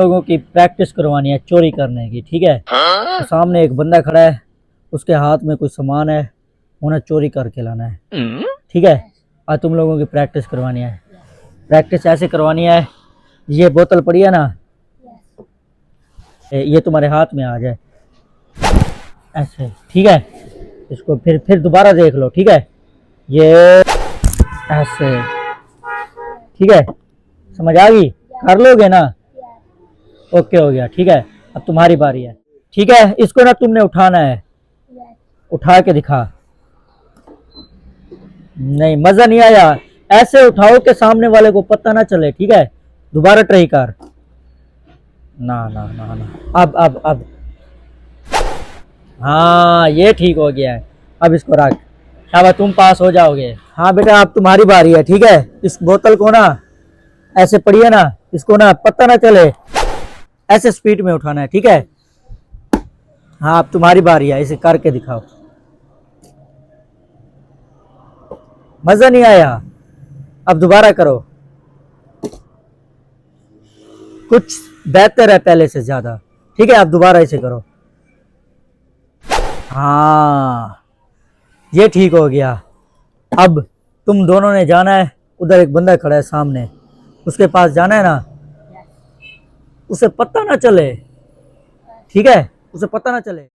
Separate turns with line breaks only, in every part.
लोगों की प्रैक्टिस करवानी है चोरी करने की, ठीक है। तो सामने एक बंदा खड़ा है, उसके हाथ में कुछ सामान है, उन्हें चोरी करके लाना है, ठीक है। आज तुम लोगों की प्रैक्टिस करवानी है। प्रैक्टिस ऐसे करवानी है, ये बोतल पड़ी है ना, ये तुम्हारे हाथ में आ जाए ऐसे, ठीक है। इसको फिर दोबारा देख लो, ठीक है। ये ऐसे, ठीक है। समझ आ गई? कर लोगे ना? ओके हो गया, ठीक है। अब तुम्हारी बारी है, ठीक है। इसको ना तुमने उठाना है, उठा के दिखा। नहीं, मजा नहीं आया। ऐसे उठाओ कि सामने वाले को पता ना चले, ठीक है। दोबारा ट्राई कर। ना ना ना ना, अब हाँ, ये ठीक हो गया है। अब इसको रख। शाबाश, तुम पास हो जाओगे। हाँ बेटा, अब तुम्हारी बारी है, ठीक है। इस बोतल को ना ऐसे पड़ी है ना, इसको ना पता ना चले, ऐसे स्पीड में उठाना है, ठीक है। हाँ, अब तुम्हारी बारी है, इसे करके दिखाओ। मजा नहीं आया? अब दोबारा करो, कुछ बेहतर है पहले से ज्यादा, ठीक है। अब दोबारा इसे करो। हाँ, ये ठीक हो गया। अब तुम दोनों ने जाना है, उधर एक बंदा खड़ा है सामने, उसके पास जाना है ना, उसे पता ना चले, ठीक है। उसे पता ना चले।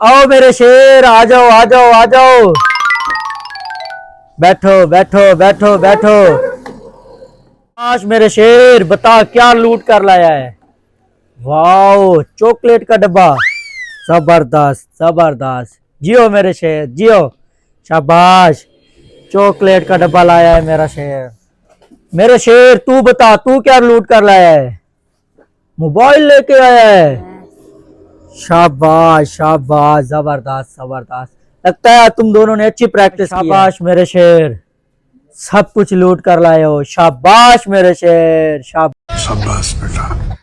आओ मेरे शेर, आ जाओ आ जाओ आ जाओ। बैठो बैठो बैठो बैठो। आज मेरे शेर, बता क्या लूट कर लाया है। वाओ, चॉकलेट का डब्बा, जबरदस्त जबरदस्त। जियो मेरे शेर, जियो। शाबाश, चॉकलेट का डब्बा लाया है मेरा शेर। मेरे शेर, तू बता, तू क्या लूट कर लाया है। मोबाइल लेके आया है। शाबाश शाबाश, जबरदस्त जबरदस्त। लगता है तुम दोनों ने अच्छी प्रैक्टिस की है। शाबाश मेरे शेर, सब कुछ लूट कर लाए हो। शाबाश मेरे शेर, शाबाश।
शाबाश बेटा।